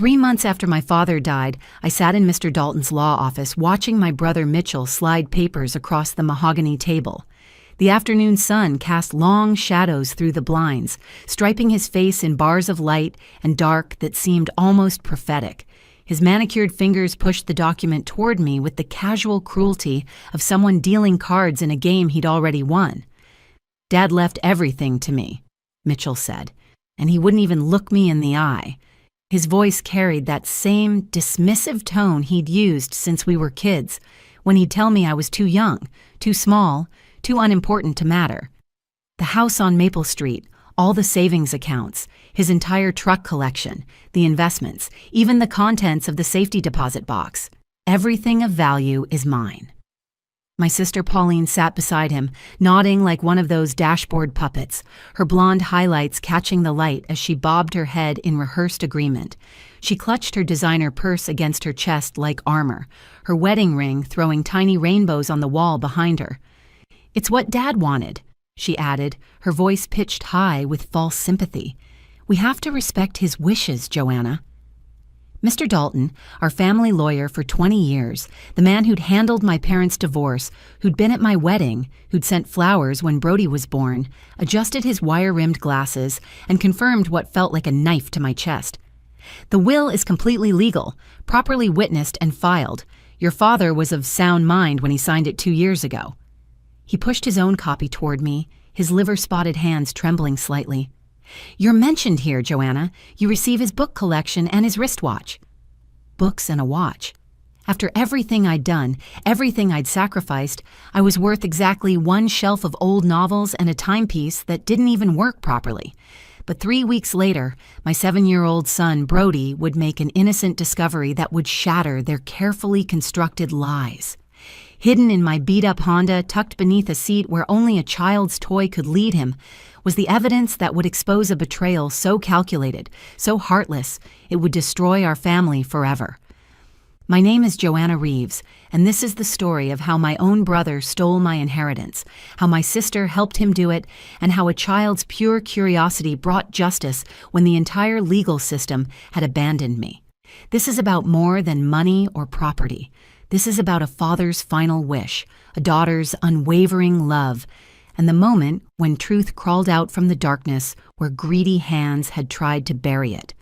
3 months after my father died, I sat in Mr. Dalton's law office watching my brother Mitchell slide papers across the mahogany table. The afternoon sun cast long shadows through the blinds, striping his face in bars of light and dark that seemed almost prophetic. His manicured fingers pushed the document toward me with the casual cruelty of someone dealing cards in a game he'd already won. "Dad left everything to me," Mitchell said, "and he wouldn't even look me in the eye." His voice carried that same dismissive tone he'd used since we were kids, when he'd tell me I was too young, too small, too unimportant to matter. The house on Maple Street, all the savings accounts, his entire truck collection, the investments, even the contents of the safety deposit box. Everything of value is mine. My sister Pauline sat beside him, nodding like one of those dashboard puppets, her blonde highlights catching the light as she bobbed her head in rehearsed agreement. She clutched her designer purse against her chest like armor, her wedding ring throwing tiny rainbows on the wall behind her. "It's what Dad wanted," she added, her voice pitched high with false sympathy. "We have to respect his wishes, Joanna." Mr. Dalton, our family lawyer for 20 years, the man who'd handled my parents' divorce, who'd been at my wedding, who'd sent flowers when Brody was born, adjusted his wire-rimmed glasses and confirmed what felt like a knife to my chest. "The will is completely legal, properly witnessed and filed. Your father was of sound mind when he signed it 2 years ago." He pushed his own copy toward me, his liver-spotted hands trembling slightly. "You're mentioned here, Joanna. You receive his book collection and his wristwatch." Books and a watch. After everything I'd done, everything I'd sacrificed, I was worth exactly one shelf of old novels and a timepiece that didn't even work properly. But 3 weeks later, my 7-year-old son, Brody, would make an innocent discovery that would shatter their carefully constructed lies. Hidden in my beat-up Honda, tucked beneath a seat where only a child's toy could lead him, was the evidence that would expose a betrayal so calculated, so heartless, it would destroy our family forever. My name is Joanna Reeves, and this is the story of how my own brother stole my inheritance, how my sister helped him do it, and how a child's pure curiosity brought justice when the entire legal system had abandoned me. This is about more than money or property. This is about a father's final wish, a daughter's unwavering love, and the moment when truth crawled out from the darkness where greedy hands had tried to bury it.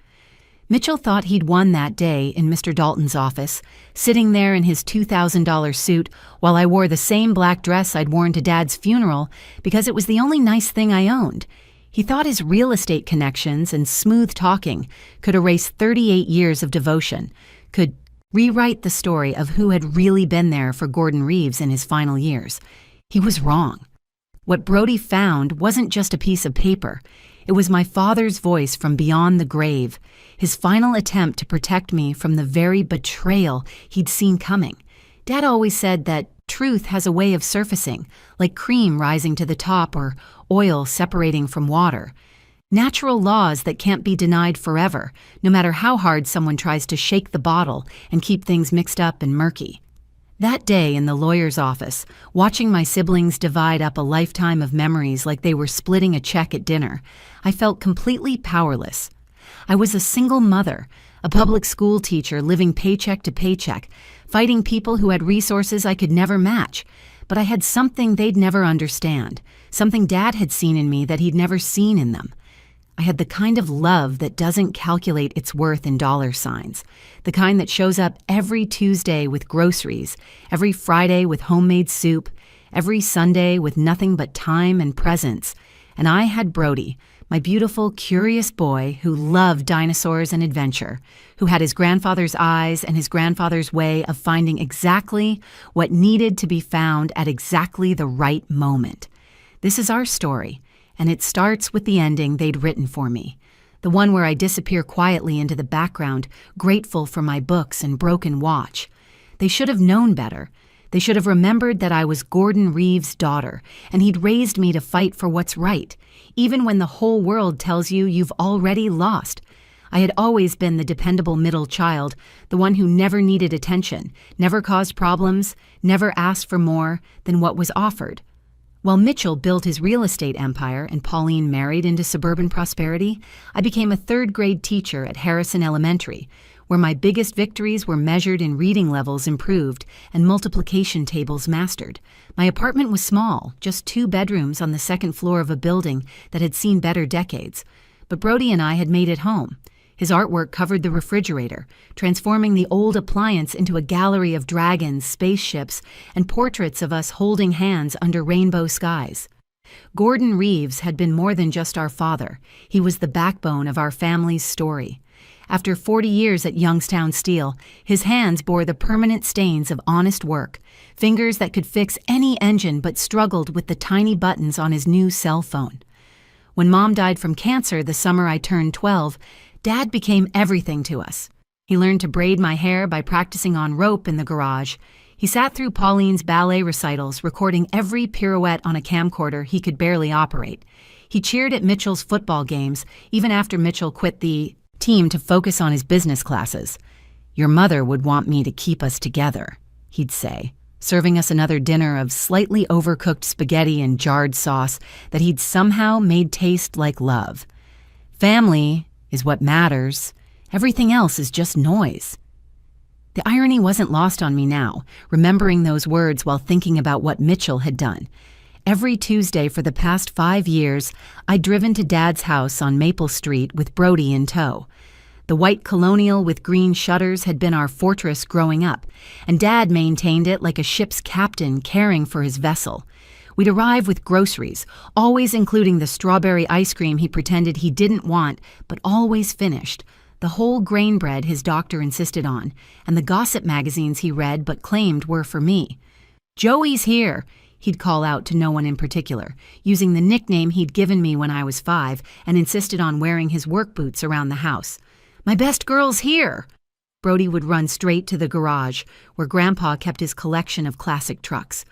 Mitchell thought he'd won that day in Mr. Dalton's office, sitting there in his $2,000 suit while I wore the same black dress I'd worn to Dad's funeral because it was the only nice thing I owned. He thought his real estate connections and smooth talking could erase 38 years of devotion, could rewrite the story of who had really been there for Gordon Reeves in his final years. He was wrong. What Brody found wasn't just a piece of paper. It was my father's voice from beyond the grave, his final attempt to protect me from the very betrayal he'd seen coming. Dad always said that truth has a way of surfacing, like cream rising to the top or oil separating from water. Natural laws that can't be denied forever, no matter how hard someone tries to shake the bottle and keep things mixed up and murky. That day in the lawyer's office, watching my siblings divide up a lifetime of memories like they were splitting a check at dinner, I felt completely powerless. I was a single mother, a public school teacher living paycheck to paycheck, fighting people who had resources I could never match. But I had something they'd never understand, something Dad had seen in me that he'd never seen in them. I had the kind of love that doesn't calculate its worth in dollar signs, the kind that shows up every Tuesday with groceries, every Friday with homemade soup, every Sunday with nothing but time and presence. And I had Brody, my beautiful, curious boy who loved dinosaurs and adventure, who had his grandfather's eyes and his grandfather's way of finding exactly what needed to be found at exactly the right moment. This is our story. And it starts with the ending they'd written for me, the one where I disappear quietly into the background, grateful for my books and broken watch. They should have known better. They should have remembered that I was Gordon Reeves' daughter, and he'd raised me to fight for what's right, even when the whole world tells you you've already lost. I had always been the dependable middle child, the one who never needed attention, never caused problems, never asked for more than what was offered. While Mitchell built his real estate empire and Pauline married into suburban prosperity, I became a third-grade teacher at Harrison Elementary, where my biggest victories were measured in reading levels improved and multiplication tables mastered. My apartment was small, just 2 bedrooms on the second floor of a building that had seen better decades. But Brody and I had made it home. His artwork covered the refrigerator, transforming the old appliance into a gallery of dragons, spaceships, and portraits of us holding hands under rainbow skies. Gordon Reeves had been more than just our father. He was the backbone of our family's story. After 40 years at Youngstown Steel, his hands bore the permanent stains of honest work, fingers that could fix any engine but struggled with the tiny buttons on his new cell phone. When Mom died from cancer the summer I turned 12, Dad became everything to us. He learned to braid my hair by practicing on rope in the garage. He sat through Pauline's ballet recitals, recording every pirouette on a camcorder he could barely operate. He cheered at Mitchell's football games, even after Mitchell quit the team to focus on his business classes. "Your mother would want me to keep us together," he'd say, serving us another dinner of slightly overcooked spaghetti and jarred sauce that he'd somehow made taste like love. "Family is what matters. Everything else is just noise." The irony wasn't lost on me now, remembering those words while thinking about what Mitchell had done. Every Tuesday for the past 5 years, I'd driven to Dad's house on Maple Street with Brody in tow. The white colonial with green shutters had been our fortress growing up, and Dad maintained it like a ship's captain caring for his vessel. We'd arrive with groceries, always including the strawberry ice cream he pretended he didn't want, but always finished, the whole grain bread his doctor insisted on, and the gossip magazines he read but claimed were for me. "Joey's here," he'd call out to no one in particular, using the nickname he'd given me when I was 5 and insisted on wearing his work boots around the house. "My best girl's here." Brody would run straight to the garage, where Grandpa kept his collection of classic trucks.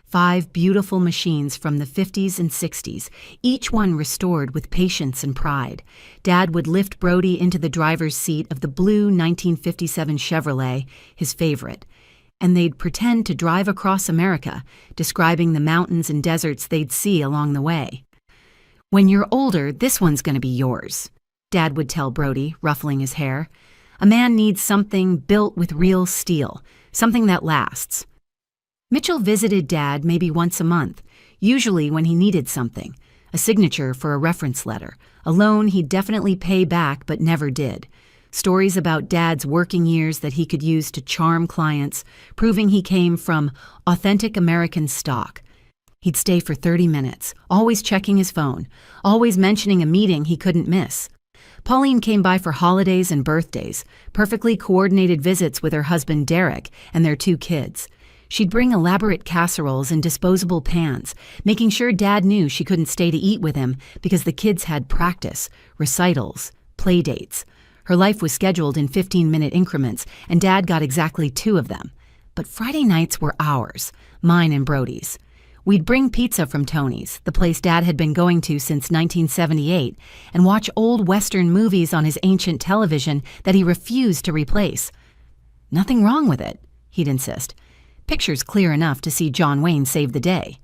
5 beautiful machines from the 50s and 60s, each one restored with patience and pride. Dad would lift Brody into the driver's seat of the blue 1957 Chevrolet, his favorite, and they'd pretend to drive across America, describing the mountains and deserts they'd see along the way. "When you're older, this one's going to be yours," Dad would tell Brody, ruffling his hair. "A man needs something built with real steel, something that lasts." Mitchell visited Dad maybe once a month, usually when he needed something, a signature for a reference letter, a loan he'd definitely pay back but never did. Stories about Dad's working years that he could use to charm clients, proving he came from authentic American stock. He'd stay for 30 minutes, always checking his phone, always mentioning a meeting he couldn't miss. Pauline came by for holidays and birthdays, perfectly coordinated visits with her husband Derek and their 2 kids. She'd bring elaborate casseroles and disposable pans, making sure Dad knew she couldn't stay to eat with him because the kids had practice, recitals, play dates. Her life was scheduled in 15-minute increments, and Dad got exactly 2 of them. But Friday nights were ours, mine and Brody's. We'd bring pizza from Tony's, the place Dad had been going to since 1978, and watch old Western movies on his ancient television that he refused to replace. "Nothing wrong with it," he'd insist. "Pictures clear enough to see John Wayne save the day."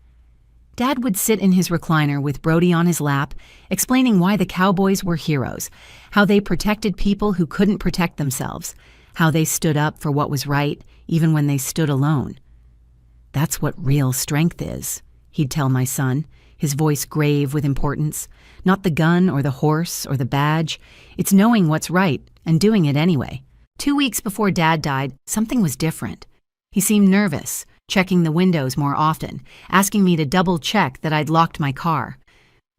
Dad would sit in his recliner with Brody on his lap, explaining why the cowboys were heroes, how they protected people who couldn't protect themselves, how they stood up for what was right, even when they stood alone. "That's what real strength is," he'd tell my son, his voice grave with importance. "Not the gun or the horse or the badge. It's knowing what's right and doing it anyway." 2 weeks before Dad died, something was different. He seemed nervous, checking the windows more often, asking me to double-check that I'd locked my car.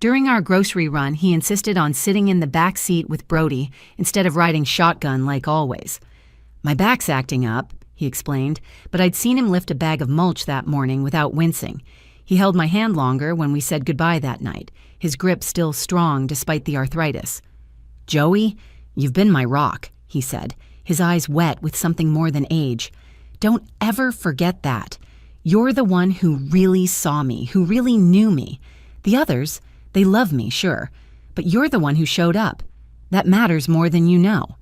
During our grocery run, he insisted on sitting in the back seat with Brody instead of riding shotgun like always. "My back's acting up," he explained, but I'd seen him lift a bag of mulch that morning without wincing. He held my hand longer when we said goodbye that night, his grip still strong despite the arthritis. "Joey, you've been my rock," he said, his eyes wet with something more than age. "Don't ever forget that. You're the one who really saw me, who really knew me. The others, they love me, sure, but you're the one who showed up. That matters more than you know."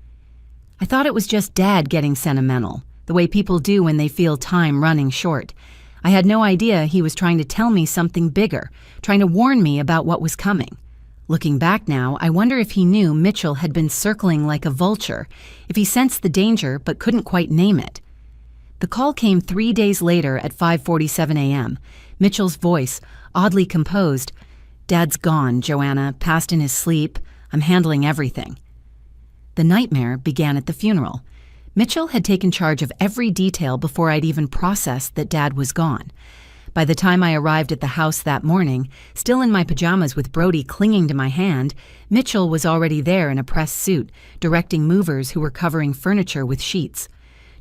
I thought it was just Dad getting sentimental, the way people do when they feel time running short. I had no idea he was trying to tell me something bigger, trying to warn me about what was coming. Looking back now, I wonder if he knew Mitchell had been circling like a vulture, if he sensed the danger but couldn't quite name it. The call came 3 days later at 5:47 a.m. Mitchell's voice, oddly composed. "Dad's gone, Joanna, passed in his sleep. I'm handling everything." The nightmare began at the funeral. Mitchell had taken charge of every detail before I'd even processed that Dad was gone. By the time I arrived at the house that morning, still in my pajamas with Brody clinging to my hand, Mitchell was already there in a press suit, directing movers who were covering furniture with sheets.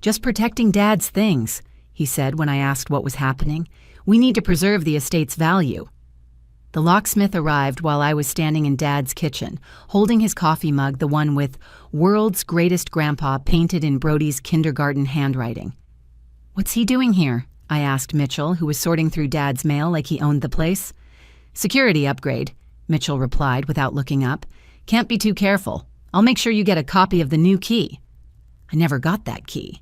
"Just protecting Dad's things," he said when I asked what was happening. "We need to preserve the estate's value." The locksmith arrived while I was standing in Dad's kitchen, holding his coffee mug, the one with "World's Greatest Grandpa" painted in Brody's kindergarten handwriting. "What's he doing here?" I asked Mitchell, who was sorting through Dad's mail like he owned the place. "Security upgrade," Mitchell replied without looking up. "Can't be too careful. I'll make sure you get a copy of the new key." I never got that key.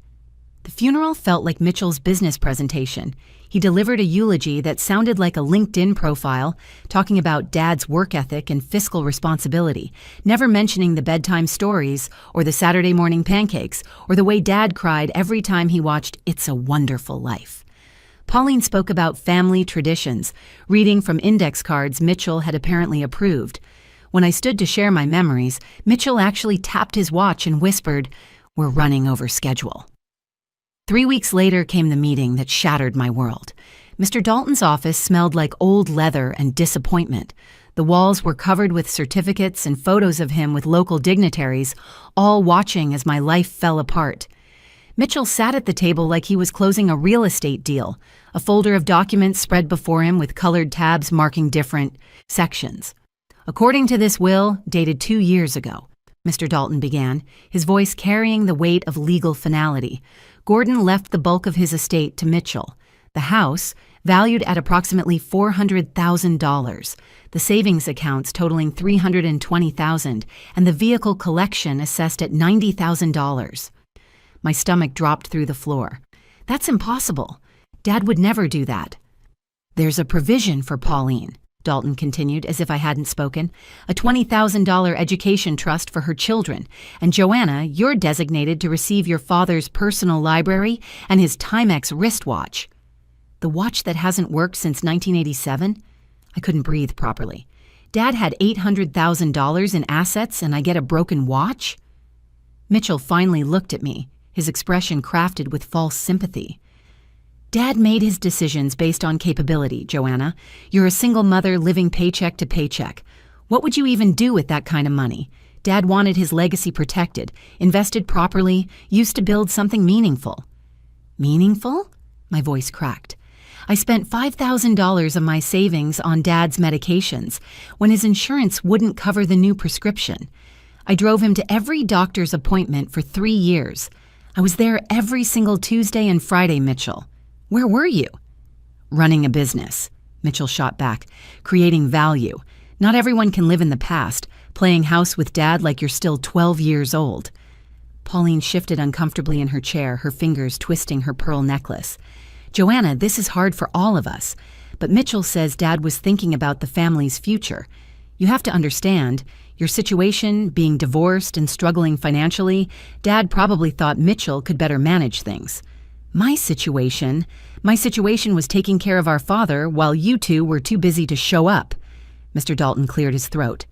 The funeral felt like Mitchell's business presentation. He delivered a eulogy that sounded like a LinkedIn profile, talking about Dad's work ethic and fiscal responsibility, never mentioning the bedtime stories or the Saturday morning pancakes or the way Dad cried every time he watched It's a Wonderful Life. Pauline spoke about family traditions, reading from index cards Mitchell had apparently approved. When I stood to share my memories, Mitchell actually tapped his watch and whispered, "We're running over schedule." 3 weeks later came the meeting that shattered my world. Mr. Dalton's office smelled like old leather and disappointment. The walls were covered with certificates and photos of him with local dignitaries, all watching as my life fell apart. Mitchell sat at the table like he was closing a real estate deal, a folder of documents spread before him with colored tabs marking different sections. "According to this will, dated 2 years ago," Mr. Dalton began, his voice carrying the weight of legal finality, "Gordon left the bulk of his estate to Mitchell. The house, valued at approximately $400,000, the savings accounts totaling $320,000, and the vehicle collection assessed at $90,000. My stomach dropped through the floor. "That's impossible. Dad would never do that." "There's a provision for Pauline," Dalton continued as if I hadn't spoken, "a $20,000 education trust for her children, and Joanna, you're designated to receive your father's personal library and his Timex wristwatch." The watch that hasn't worked since 1987? I couldn't breathe properly. Dad had $800,000 in assets and I get a broken watch? Mitchell finally looked at me, his expression crafted with false sympathy. "Dad made his decisions based on capability, Joanna. You're a single mother living paycheck to paycheck. What would you even do with that kind of money? Dad wanted his legacy protected, invested properly, used to build something meaningful." "Meaningful?" My voice cracked. "I spent $5,000 of my savings on Dad's medications when his insurance wouldn't cover the new prescription. I drove him to every doctor's appointment for 3 years. I was there every single Tuesday and Friday, Mitchell. Where were you?" "Running a business," Mitchell shot back. "Creating value. Not everyone can live in the past, playing house with Dad like you're still 12 years old." Pauline shifted uncomfortably in her chair, her fingers twisting her pearl necklace. "Joanna, this is hard for all of us, but Mitchell says Dad was thinking about the family's future. You have to understand, your situation, being divorced and struggling financially, Dad probably thought Mitchell could better manage things. My situation was taking care of our father while you two were too busy to show up." Mr. Dalton cleared his throat.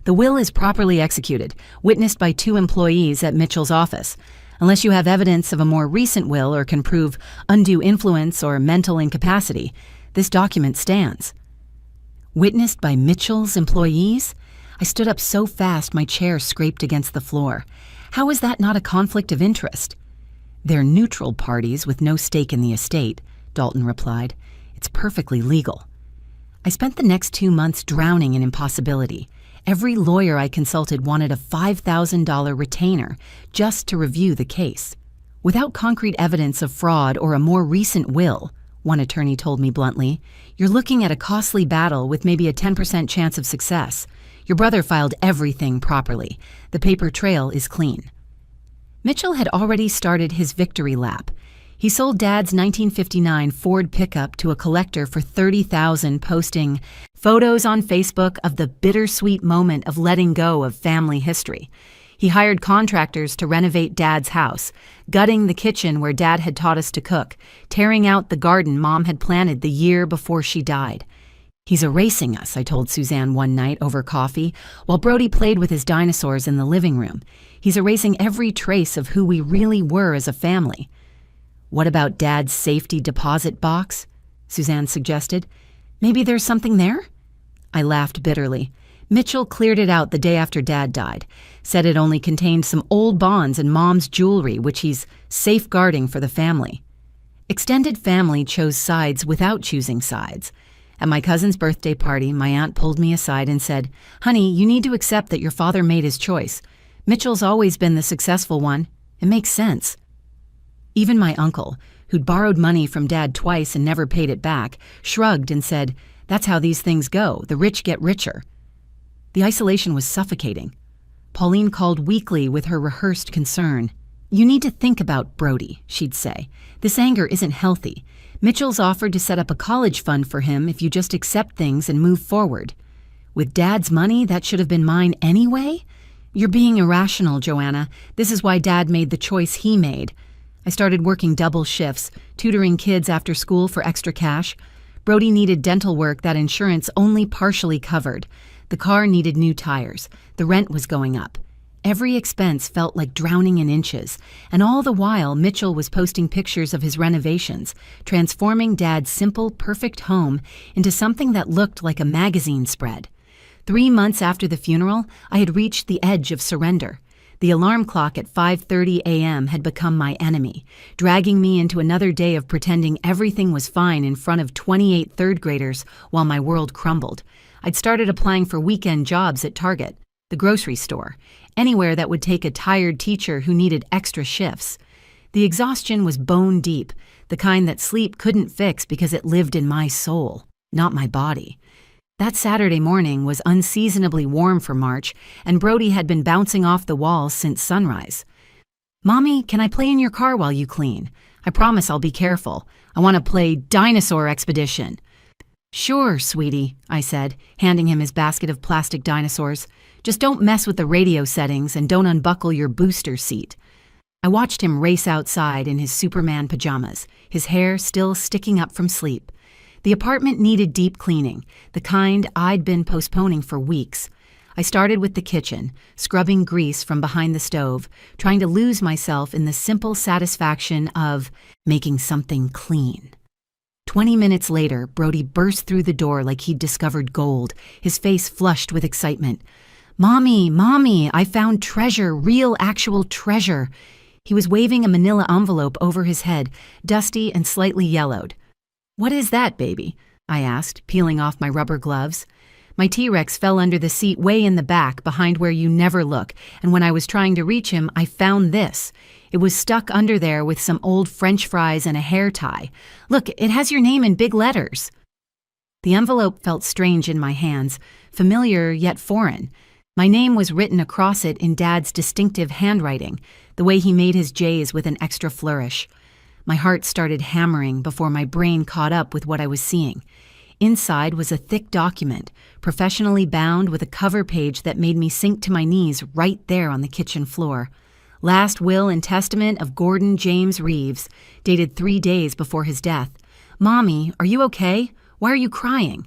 "The will is properly executed, witnessed by 2 employees at Mitchell's office. Unless you have evidence of a more recent will or can prove undue influence or mental incapacity, this document stands." Witnessed by Mitchell's employees? I stood up so fast my chair scraped against the floor. How is that not a conflict of interest? "They're neutral parties with no stake in the estate," Dalton replied. "It's perfectly legal." I spent the next 2 months drowning in impossibility. Every lawyer I consulted wanted a $5,000 retainer just to review the case. "Without concrete evidence of fraud or a more recent will," one attorney told me bluntly, "you're looking at a costly battle with maybe a 10% chance of success. Your brother filed everything properly. The paper trail is clean." Mitchell had already started his victory lap. He sold Dad's 1959 Ford pickup to a collector for $30,000, posting photos on Facebook of the bittersweet moment of letting go of family history. He hired contractors to renovate Dad's house, gutting the kitchen where Dad had taught us to cook, tearing out the garden Mom had planted the year before she died. "He's erasing us," I told Suzanne one night over coffee, while Brody played with his dinosaurs in the living room. "He's erasing every trace of who we really were as a family." "What about Dad's safety deposit box?" Suzanne suggested. "Maybe there's something there?" I laughed bitterly. Mitchell cleared it out the day after Dad died, said it only contained some old bonds and Mom's jewelry, which he's safeguarding for the family. Extended family chose sides without choosing sides. At my cousin's birthday party, my aunt pulled me aside and said, "Honey, you need to accept that your father made his choice. Mitchell's always been the successful one. It makes sense." Even my uncle, who'd borrowed money from Dad twice and never paid it back, shrugged and said, "That's how these things go. The rich get richer." The isolation was suffocating. Pauline called weekly with her rehearsed concern. "You need to think about Brody," she'd say. "This anger isn't healthy. Mitchell's offered to set up a college fund for him if you just accept things and move forward. With Dad's money, that should have been mine anyway? You're being irrational, Joanna. This is why Dad made the choice he made." I started working double shifts, tutoring kids after school for extra cash. Brody needed dental work that insurance only partially covered. The car needed new tires. The rent was going up. Every expense felt like drowning in inches, and all the while Mitchell was posting pictures of his renovations, transforming Dad's simple, perfect home into something that looked like a magazine spread. 3 months after the funeral, I had reached the edge of surrender. The alarm clock at 5:30 a.m. had become my enemy, dragging me into another day of pretending everything was fine in front of 28 third graders while my world crumbled. I'd started applying for weekend jobs at Target, the grocery store, anywhere that would take a tired teacher who needed extra shifts. The exhaustion was bone deep, the kind that sleep couldn't fix because it lived in my soul, not my body. That Saturday morning was unseasonably warm for March, and Brody had been bouncing off the walls since sunrise. "Mommy, can I play in your car while you clean? I promise I'll be careful. I want to play Dinosaur Expedition." "Sure, sweetie," I said, handing him his basket of plastic dinosaurs. "Just don't mess with the radio settings and don't unbuckle your booster seat." I watched him race outside in his Superman pajamas, his hair still sticking up from sleep. The apartment needed deep cleaning, the kind I'd been postponing for weeks. I started with the kitchen, scrubbing grease from behind the stove, trying to lose myself in the simple satisfaction of making something clean. 20 minutes later, Brody burst through the door like he'd discovered gold, his face flushed with excitement. "Mommy, Mommy, I found treasure, real actual treasure." He was waving a manila envelope over his head, dusty and slightly yellowed. "What is that, baby?" I asked, peeling off my rubber gloves. My T-Rex fell under the seat way in the back, behind where you never look, and when I was trying to reach him, I found this. It was stuck under there with some old French fries and a hair tie. "Look, it has your name in big letters." The envelope felt strange in my hands, familiar yet foreign. My name was written across it in Dad's distinctive handwriting, the way he made his J's with an extra flourish. My heart started hammering before my brain caught up with what I was seeing. Inside was a thick document, professionally bound with a cover page that made me sink to my knees right there on the kitchen floor. Last Will and Testament of Gordon James Reeves, dated 3 days before his death. "Mommy, are you okay? Why are you crying?"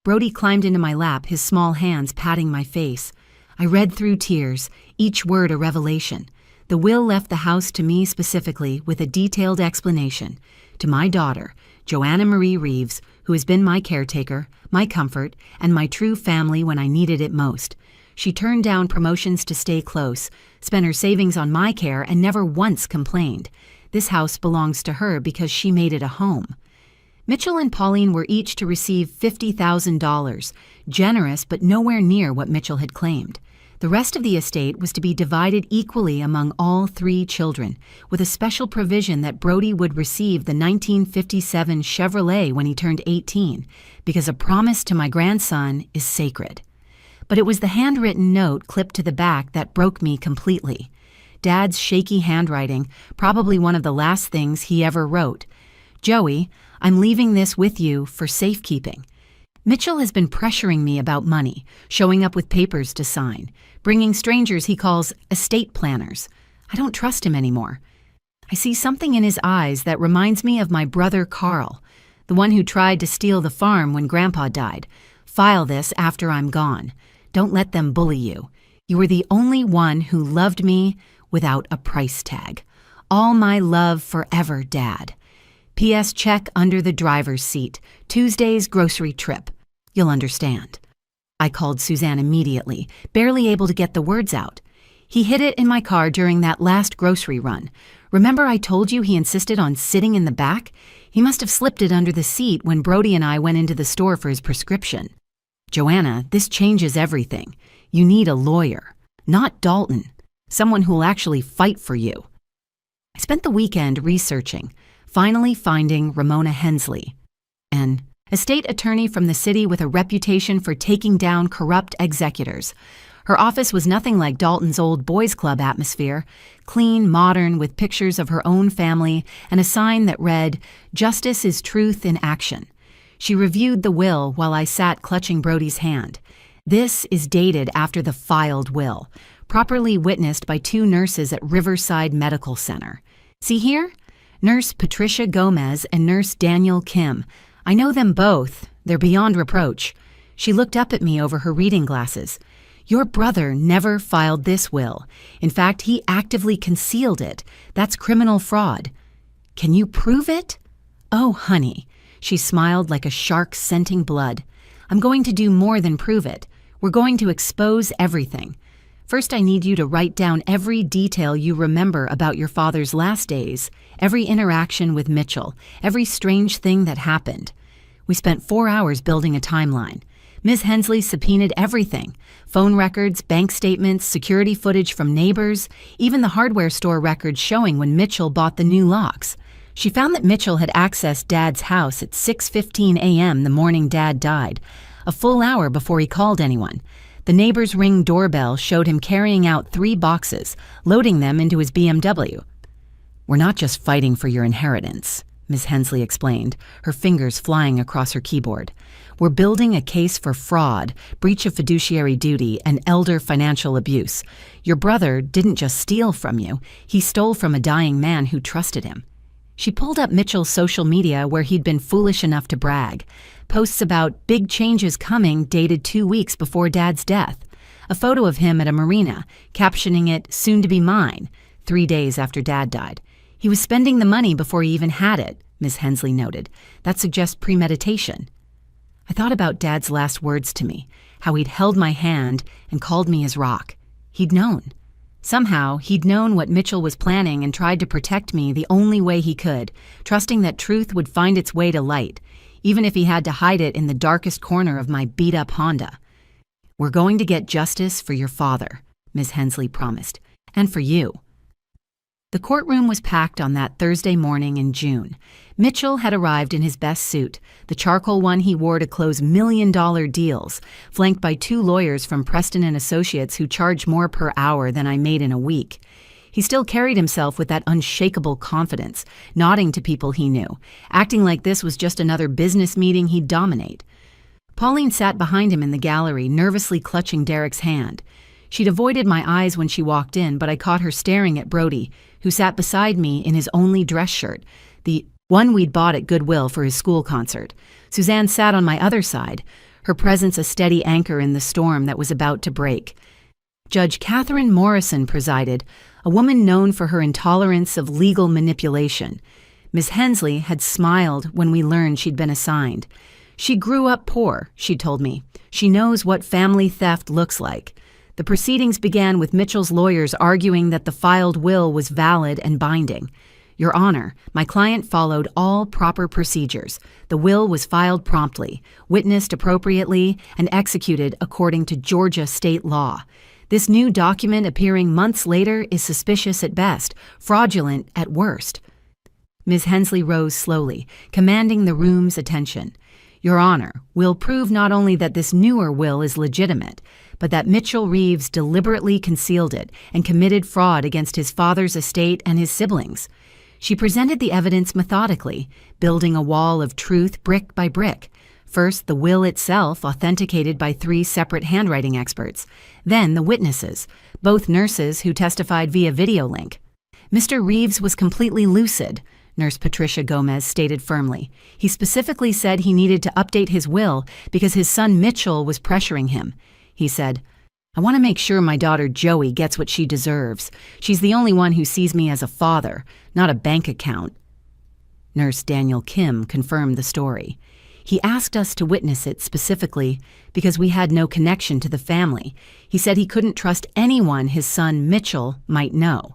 Brody climbed into my lap, his small hands patting my face. I read through tears, each word a revelation. The will left the house to me specifically with a detailed explanation. To my daughter, Joanna Marie Reeves, who has been my caretaker, my comfort, and my true family when I needed it most. She turned down promotions to stay close, spent her savings on my care, and never once complained. This house belongs to her because she made it a home. Mitchell and Pauline were each to receive $50,000, generous but nowhere near what Mitchell had claimed. The rest of the estate was to be divided equally among all 3 children, with a special provision that Brody would receive the 1957 Chevrolet when he turned 18, because a promise to my grandson is sacred. But it was the handwritten note clipped to the back that broke me completely. Dad's shaky handwriting, probably one of the last things he ever wrote. "Joey, I'm leaving this with you for safekeeping. Mitchell has been pressuring me about money, showing up with papers to sign, bringing strangers he calls estate planners. I don't trust him anymore. I see something in his eyes that reminds me of my brother Carl, the one who tried to steal the farm when Grandpa died. File this after I'm gone. Don't let them bully you. You were the only one who loved me without a price tag. All my love forever, Dad. P.S. check under the driver's seat. Tuesday's grocery trip. You'll understand." I called Suzanne immediately, barely able to get the words out. "He hid it in my car during that last grocery run. Remember I told you he insisted on sitting in the back? He must have slipped it under the seat when Brody and I went into the store for his prescription. Joanna, this changes everything. You need a lawyer, not Dalton, someone who will actually fight for you." I spent the weekend researching, finally finding Ramona Hensley, an estate attorney from the city with a reputation for taking down corrupt executors. Her office was nothing like Dalton's old boys' club atmosphere, clean, modern, with pictures of her own family and a sign that read, "Justice is truth in action." She reviewed the will while I sat clutching Brody's hand. This is dated after the filed will, properly witnessed by 2 nurses at Riverside Medical Center. See here? Nurse Patricia Gomez and Nurse Daniel Kim. I know them both. They're beyond reproach. She looked up at me over her reading glasses. "Your brother never filed this will. In fact, he actively concealed it. That's criminal fraud. Can you prove it?" "Oh, honey." She smiled like a shark scenting blood. "I'm going to do more than prove it. We're going to expose everything. First, I need you to write down every detail you remember about your father's last days, every interaction with Mitchell, every strange thing that happened." We spent 4 hours building a timeline. Ms. Hensley subpoenaed everything: phone records, bank statements, security footage from neighbors, even the hardware store records showing when Mitchell bought the new locks. She found that Mitchell had accessed Dad's house at 6:15 a.m. the morning Dad died, a full hour before he called anyone. The neighbor's Ring doorbell showed him carrying out 3 boxes, loading them into his BMW. "We're not just fighting for your inheritance," Ms. Hensley explained, her fingers flying across her keyboard. "We're building a case for fraud, breach of fiduciary duty, and elder financial abuse. Your brother didn't just steal from you, he stole from a dying man who trusted him." She pulled up Mitchell's social media where he'd been foolish enough to brag. Posts about big changes coming dated 2 weeks before Dad's death. A photo of him at a marina, captioning it, "Soon to be mine," 3 days after Dad died. He was spending the money before he even had it, Ms. Hensley noted. That suggests premeditation. I thought about Dad's last words to me, how he'd held my hand and called me his rock. He'd known. Somehow, he'd known what Mitchell was planning and tried to protect me the only way he could, trusting that truth would find its way to light, even if he had to hide it in the darkest corner of my beat-up Honda. "We're going to get justice for your father," Ms. Hensley promised, "and for you." The courtroom was packed on that Thursday morning in June. Mitchell had arrived in his best suit, the charcoal one he wore to close million-dollar deals, flanked by 2 lawyers from Preston and Associates who charged more per hour than I made in a week. He still carried himself with that unshakable confidence, nodding to people he knew, acting like this was just another business meeting he'd dominate. Pauline sat behind him in the gallery, nervously clutching Derek's hand. She'd avoided my eyes when she walked in, but I caught her staring at Brody, who sat beside me in his only dress shirt, the one we'd bought at Goodwill for his school concert. Suzanne sat on my other side, her presence a steady anchor in the storm that was about to break. Judge Catherine Morrison presided, a woman known for her intolerance of legal manipulation. Miss Hensley had smiled when we learned she'd been assigned. "She grew up poor," she told me. "She knows what family theft looks like." The proceedings began with Mitchell's lawyers arguing that the filed will was valid and binding. "Your Honor, my client followed all proper procedures. The will was filed promptly, witnessed appropriately, and executed according to Georgia state law. This new document appearing months later is suspicious at best, fraudulent at worst." Ms. Hensley rose slowly, commanding the room's attention. Your Honor, we'll prove not only that this newer will is legitimate, but that Mitchell Reeves deliberately concealed it and committed fraud against his father's estate and his siblings. She presented the evidence methodically, building a wall of truth brick by brick. First, the will itself, authenticated by 3 separate handwriting experts. Then, the witnesses, both nurses who testified via video link. Mr. Reeves was completely lucid, Nurse Patricia Gomez stated firmly. He specifically said he needed to update his will because his son Mitchell was pressuring him. He said, "I want to make sure my daughter Joey gets what she deserves. She's the only one who sees me as a father, not a bank account." Nurse Daniel Kim confirmed the story. He asked us to witness it specifically because we had no connection to the family. He said he couldn't trust anyone his son Mitchell might know.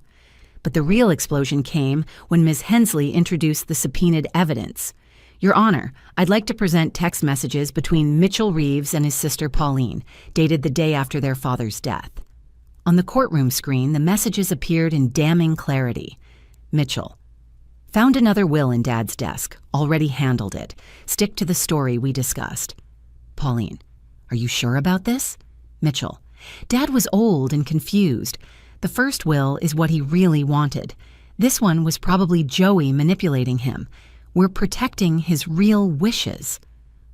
But the real explosion came when Ms. Hensley introduced the subpoenaed evidence. Your Honor, I'd like to present text messages between Mitchell Reeves and his sister Pauline, dated the day after their father's death. On the courtroom screen, the messages appeared in damning clarity. Mitchell: "Found another will in Dad's desk. Already handled it. Stick to the story we discussed." Pauline: "Are you sure about this?" Mitchell: "Dad was old and confused. The first will is what he really wanted. This one was probably Joey manipulating him. We're protecting his real wishes."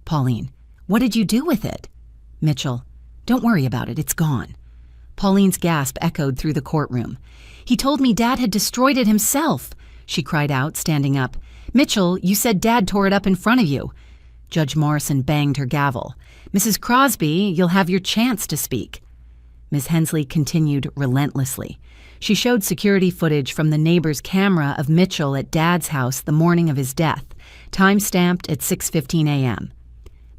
Pauline: "What did you do with it?" Mitchell: "Don't worry about it, it's gone." Pauline's gasp echoed through the courtroom. "He told me Dad had destroyed it himself," she cried out, standing up. "Mitchell, you said Dad tore it up in front of you." Judge Morrison banged her gavel. "Mrs. Crosby, you'll have your chance to speak." Ms. Hensley continued relentlessly. She showed security footage from the neighbor's camera of Mitchell at Dad's house the morning of his death, time-stamped at 6:15 a.m.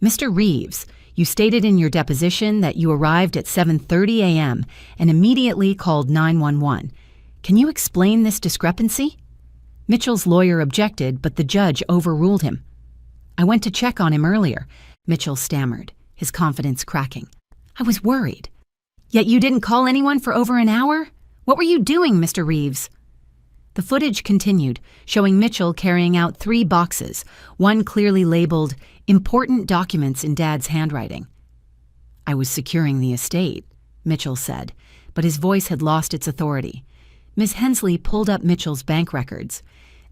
"Mr. Reeves, you stated in your deposition that you arrived at 7:30 a.m. and immediately called 911. Can you explain this discrepancy?" Mitchell's lawyer objected, but the judge overruled him. "I went to check on him earlier," Mitchell stammered, his confidence cracking. "I was worried." "Yet you didn't call anyone for over an hour? What were you doing, Mr. Reeves?" The footage continued, showing Mitchell carrying out 3 boxes, one clearly labeled, "Important Documents in Dad's Handwriting." "I was securing the estate," Mitchell said, but his voice had lost its authority. Ms. Hensley pulled up Mitchell's bank records.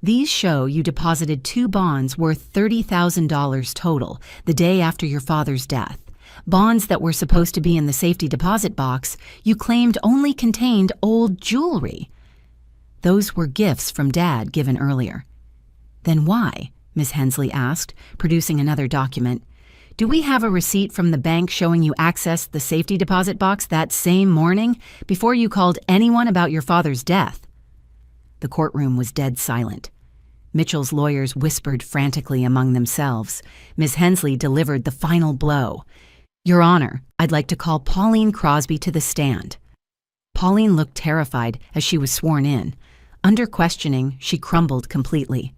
"These show you deposited 2 bonds worth $30,000 total the day after your father's death. Bonds that were supposed to be in the safety deposit box you claimed only contained old jewelry. Those were gifts from Dad given earlier." "Then why?" Ms. Hensley asked, producing another document. "Do we have a receipt from the bank showing you accessed the safety deposit box that same morning before you called anyone about your father's death?" The courtroom was dead silent. Mitchell's lawyers whispered frantically among themselves. Ms. Hensley delivered the final blow. "Your Honor, I'd like to call Pauline Crosby to the stand." Pauline looked terrified as she was sworn in. Under questioning, she crumbled completely.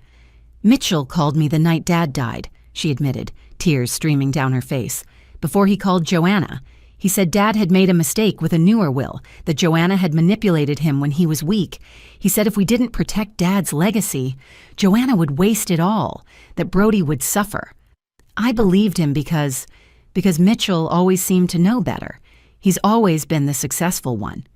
"Mitchell called me the night Dad died," she admitted, tears streaming down her face. "Before he called Joanna, he said Dad had made a mistake with a newer will, that Joanna had manipulated him when he was weak. He said if we didn't protect Dad's legacy, Joanna would waste it all, that Brody would suffer. I believed him because Mitchell always seemed to know better. He's always been the successful one."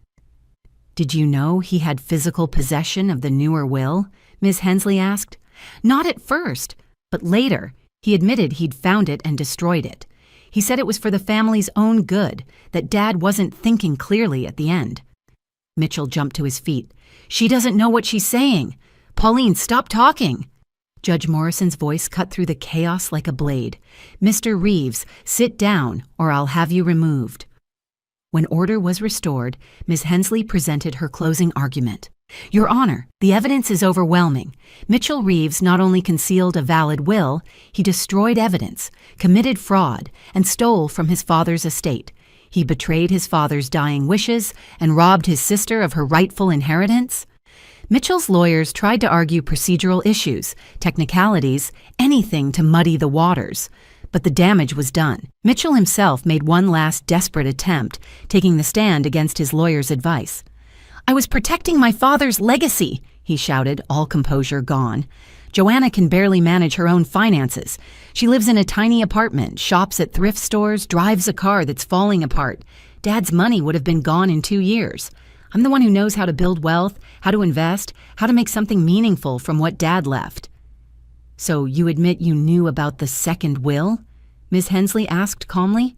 "Did you know he had physical possession of the newer will?" Ms. Hensley asked. "Not at first, but later he admitted he'd found it and destroyed it. He said it was for the family's own good, that Dad wasn't thinking clearly at the end." Mitchell jumped to his feet. "She doesn't know what she's saying. Pauline, stop talking." Judge Morrison's voice cut through the chaos like a blade. "Mr. Reeves, sit down or I'll have you removed." When order was restored, Ms. Hensley presented her closing argument. "Your Honor, the evidence is overwhelming. Mitchell Reeves not only concealed a valid will, he destroyed evidence, committed fraud, and stole from his father's estate. He betrayed his father's dying wishes and robbed his sister of her rightful inheritance." Mitchell's lawyers tried to argue procedural issues, technicalities, anything to muddy the waters. But the damage was done. Mitchell himself made one last desperate attempt, taking the stand against his lawyer's advice. "I was protecting my father's legacy," he shouted, all composure gone. Joanna can barely manage her own finances. She lives in a tiny apartment, shops at thrift stores, drives a car that's falling apart. Dad's money would have been gone in 2 years. I'm the one who knows how to build wealth, how to invest, how to make something meaningful from what Dad left." "So you admit you knew about the second will?" Ms. Hensley asked calmly.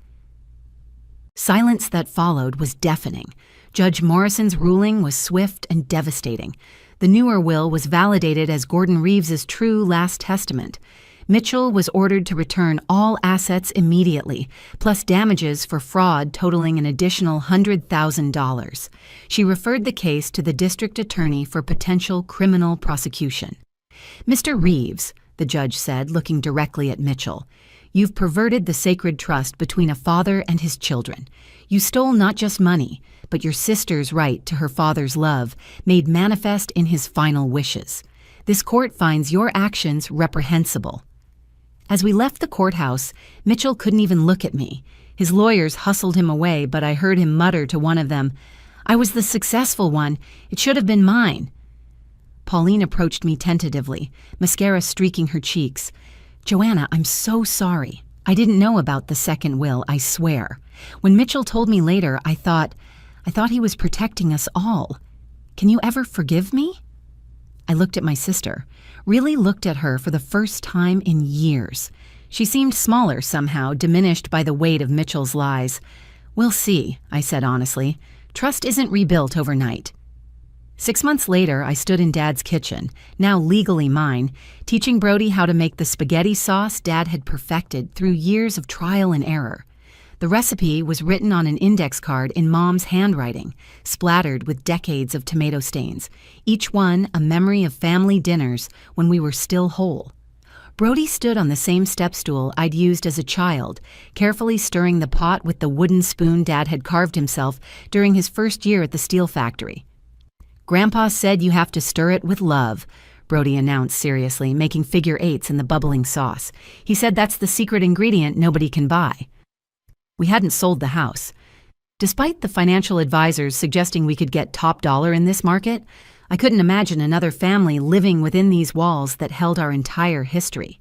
Silence that followed was deafening. Judge Morrison's ruling was swift and devastating. The newer will was validated as Gordon Reeves's true last testament. Mitchell was ordered to return all assets immediately, plus damages for fraud totaling an additional $100,000. She referred the case to the district attorney for potential criminal prosecution. "Mr. Reeves," the judge said, looking directly at Mitchell, "you've perverted the sacred trust between a father and his children. You stole not just money, but your sister's right to her father's love, made manifest in his final wishes. This court finds your actions reprehensible." As we left the courthouse, Mitchell couldn't even look at me. His lawyers hustled him away, but I heard him mutter to one of them, "I was the successful one. It should have been mine." Pauline approached me tentatively, mascara streaking her cheeks. "Joanna, I'm so sorry. I didn't know about the second will, I swear. When Mitchell told me later, I thought he was protecting us all. Can you ever forgive me?" I looked at my sister, really looked at her for the first time in years. She seemed smaller somehow, diminished by the weight of Mitchell's lies. "We'll see," I said honestly. "Trust isn't rebuilt overnight." 6 months later, I stood in Dad's kitchen, now legally mine, teaching Brody how to make the spaghetti sauce Dad had perfected through years of trial and error. The recipe was written on an index card in Mom's handwriting, splattered with decades of tomato stains, each one a memory of family dinners when we were still whole. Brody stood on the same step stool I'd used as a child, carefully stirring the pot with the wooden spoon Dad had carved himself during his first year at the steel factory. "Grandpa said you have to stir it with love," Brody announced seriously, making figure eights in the bubbling sauce. "He said that's the secret ingredient nobody can buy." We hadn't sold the house. Despite the financial advisors suggesting we could get top dollar in this market, I couldn't imagine another family living within these walls that held our entire history.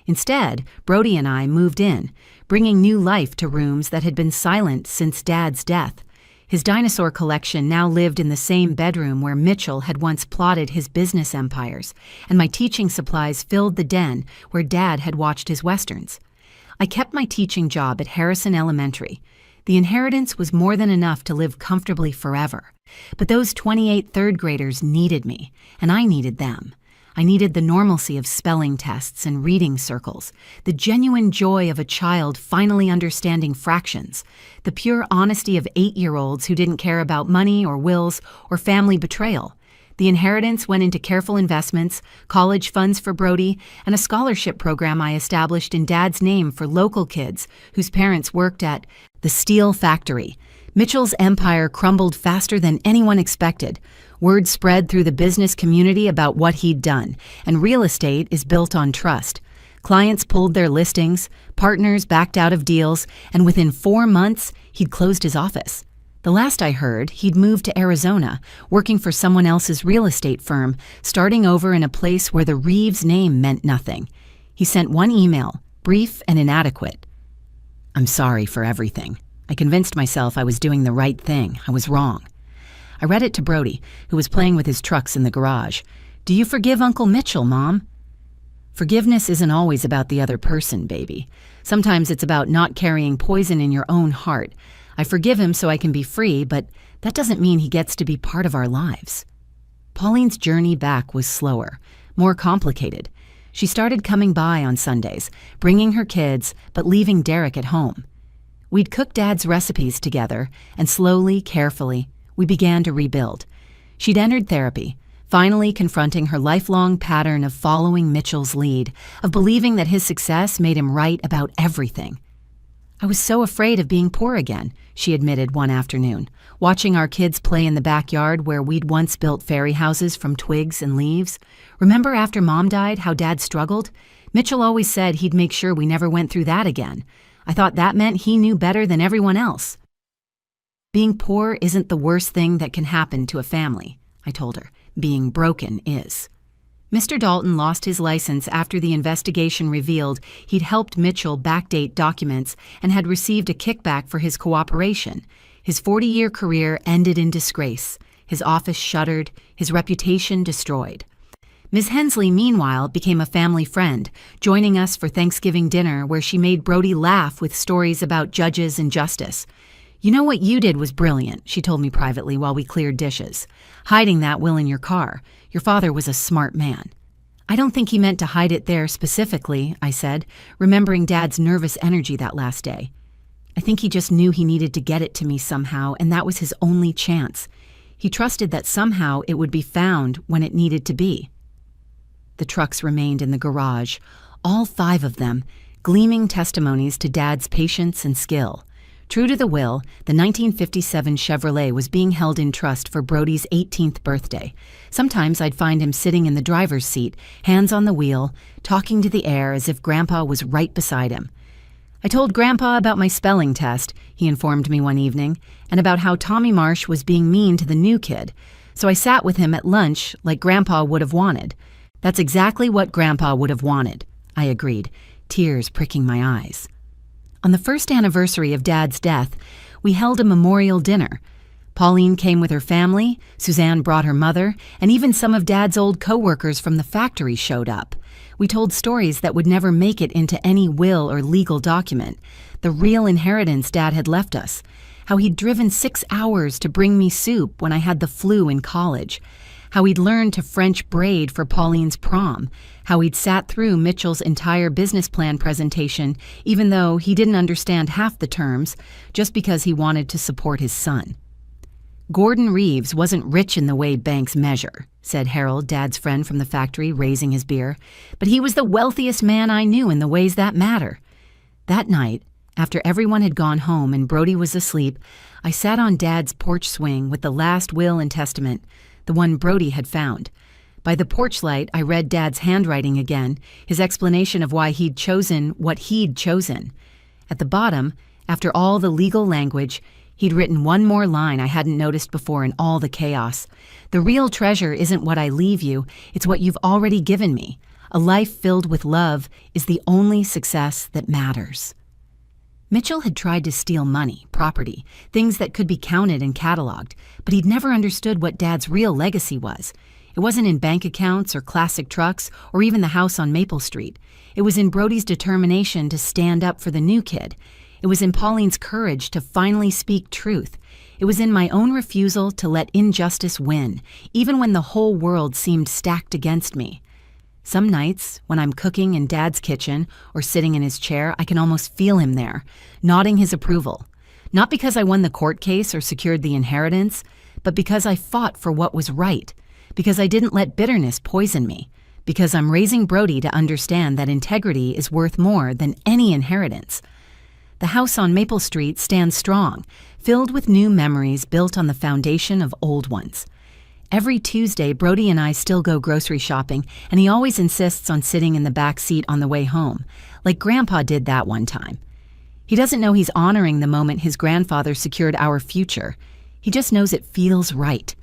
Instead, Brody and I moved in, bringing new life to rooms that had been silent since Dad's death. His dinosaur collection now lived in the same bedroom where Mitchell had once plotted his business empires, and my teaching supplies filled the den where Dad had watched his westerns. I kept my teaching job at Harrison Elementary. The inheritance was more than enough to live comfortably forever. But those 28 third graders needed me, and I needed them. I needed the normalcy of spelling tests and reading circles, the genuine joy of a child finally understanding fractions, the pure honesty of 8-year-olds who didn't care about money or wills or family betrayal. The inheritance went into careful investments, college funds for Brody, and a scholarship program I established in Dad's name for local kids whose parents worked at the steel factory. Mitchell's empire crumbled faster than anyone expected. Word spread through the business community about what he'd done, and real estate is built on trust. Clients pulled their listings, partners backed out of deals, and within 4 months, he'd closed his office. The last I heard, he'd moved to Arizona, working for someone else's real estate firm, starting over in a place where the Reeves name meant nothing. He sent one email, brief and inadequate. "I'm sorry for everything. I convinced myself I was doing the right thing. I was wrong." I read it to Brody, who was playing with his trucks in the garage. "Do you forgive Uncle Mitchell, Mom?" Forgiveness isn't always about the other person, baby. Sometimes it's about not carrying poison in your own heart. I forgive him so I can be free, but that doesn't mean he gets to be part of our lives. Pauline's journey back was slower, more complicated. She started coming by on Sundays, bringing her kids, but leaving Derek at home. We'd cook Dad's recipes together, and slowly, carefully, we began to rebuild. She'd entered therapy, finally confronting her lifelong pattern of following Mitchell's lead, of believing that his success made him right about everything. "I was so afraid of being poor again," she admitted one afternoon, watching our kids play in the backyard where we'd once built fairy houses from twigs and leaves. "Remember after Mom died, how Dad struggled? Mitchell always said he'd make sure we never went through that again. I thought that meant he knew better than everyone else." "Being poor isn't the worst thing that can happen to a family," I told her. "Being broken is." Mr. Dalton lost his license after the investigation revealed he'd helped Mitchell backdate documents and had received a kickback for his cooperation. His 40-year career ended in disgrace, his office shuttered, his reputation destroyed. Ms. Hensley, meanwhile, became a family friend, joining us for Thanksgiving dinner where she made Brody laugh with stories about judges and justice. "You know what you did was brilliant," she told me privately while we cleared dishes. "Hiding that will in your car. Your father was a smart man." "I don't think he meant to hide it there specifically," I said, remembering Dad's nervous energy that last day. "I think he just knew he needed to get it to me somehow, and that was his only chance. He trusted that somehow it would be found when it needed to be." The trucks remained in the garage, all 5 of them, gleaming testimonies to Dad's patience and skill. True to the will, the 1957 Chevrolet was being held in trust for Brody's 18th birthday. Sometimes I'd find him sitting in the driver's seat, hands on the wheel, talking to the air as if Grandpa was right beside him. "I told Grandpa about my spelling test," he informed me one evening, and about how Tommy Marsh was being mean to the new kid. "So I sat with him at lunch like Grandpa would have wanted." "That's exactly what Grandpa would have wanted," I agreed, tears pricking my eyes. On the first anniversary of Dad's death, we held a memorial dinner. Pauline came with her family, Suzanne brought her mother, and even some of Dad's old co-workers from the factory showed up. We told stories that would never make it into any will or legal document, the real inheritance Dad had left us, how he'd driven 6 hours to bring me soup when I had the flu in college, how he'd learned to French braid for Pauline's prom, how he'd sat through Mitchell's entire business plan presentation even though he didn't understand half the terms, just because he wanted to support his son. "Gordon Reeves wasn't rich in the way banks measure," said Harold, Dad's friend from the factory, raising his beer, "but he was the wealthiest man I knew in the ways that matter." That night, after everyone had gone home and Brody was asleep, I sat on Dad's porch swing with the last will and testament, the one Brody had found. By the porch light, I read Dad's handwriting again, his explanation of why he'd chosen what he'd chosen. At the bottom, after all the legal language, he'd written one more line I hadn't noticed before in all the chaos. "The real treasure isn't what I leave you, it's what you've already given me. A life filled with love is the only success that matters." Mitchell had tried to steal money, property, things that could be counted and cataloged, but he'd never understood what Dad's real legacy was. It wasn't in bank accounts or classic trucks or even the house on Maple Street. It was in Brody's determination to stand up for the new kid. It was in Pauline's courage to finally speak truth. It was in my own refusal to let injustice win, even when the whole world seemed stacked against me. Some nights, when I'm cooking in Dad's kitchen or sitting in his chair, I can almost feel him there, nodding his approval. Not because I won the court case or secured the inheritance, but because I fought for what was right, because I didn't let bitterness poison me, because I'm raising Brody to understand that integrity is worth more than any inheritance. The house on Maple Street stands strong, filled with new memories built on the foundation of old ones. Every Tuesday, Brody and I still go grocery shopping, and he always insists on sitting in the back seat on the way home, like Grandpa did that one time. He doesn't know he's honoring the moment his grandfather secured our future. He just knows it feels right.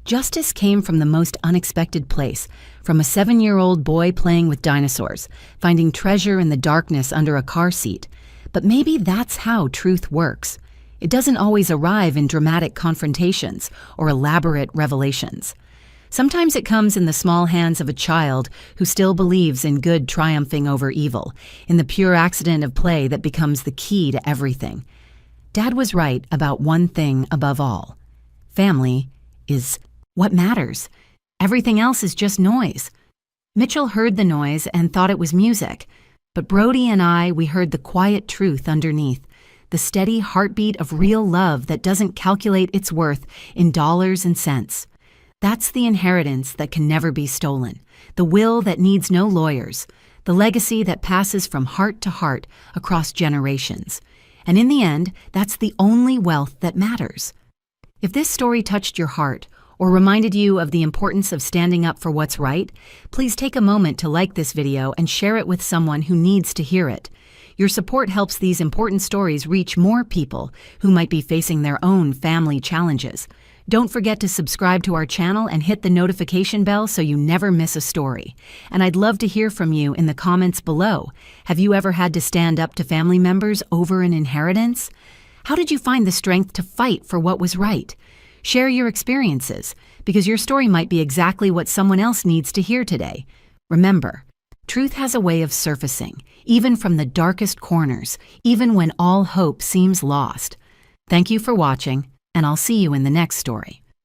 Justice came from the most unexpected place, from a 7-year-old boy playing with dinosaurs, finding treasure in the darkness under a car seat. But maybe that's how truth works. It doesn't always arrive in dramatic confrontations or elaborate revelations. Sometimes it comes in the small hands of a child who still believes in good triumphing over evil, in the pure accident of play that becomes the key to everything. Dad was right about one thing above all. Family is what matters. Everything else is just noise. Mitchell heard the noise and thought it was music, but Brody and we heard the quiet truth underneath. The steady heartbeat of real love that doesn't calculate its worth in dollars and cents. That's the inheritance that can never be stolen, the will that needs no lawyers, the legacy that passes from heart to heart across generations. And in the end, that's the only wealth that matters. If this story touched your heart or reminded you of the importance of standing up for what's right, please take a moment to like this video and share it with someone who needs to hear it. Your support helps these important stories reach more people who might be facing their own family challenges. Don't forget to subscribe to our channel and hit the notification bell so you never miss a story. And I'd love to hear from you in the comments below. Have you ever had to stand up to family members over an inheritance? How did you find the strength to fight for what was right? Share your experiences, because your story might be exactly what someone else needs to hear today. Remember, truth has a way of surfacing, even from the darkest corners, even when all hope seems lost. Thank you for watching, and I'll see you in the next story.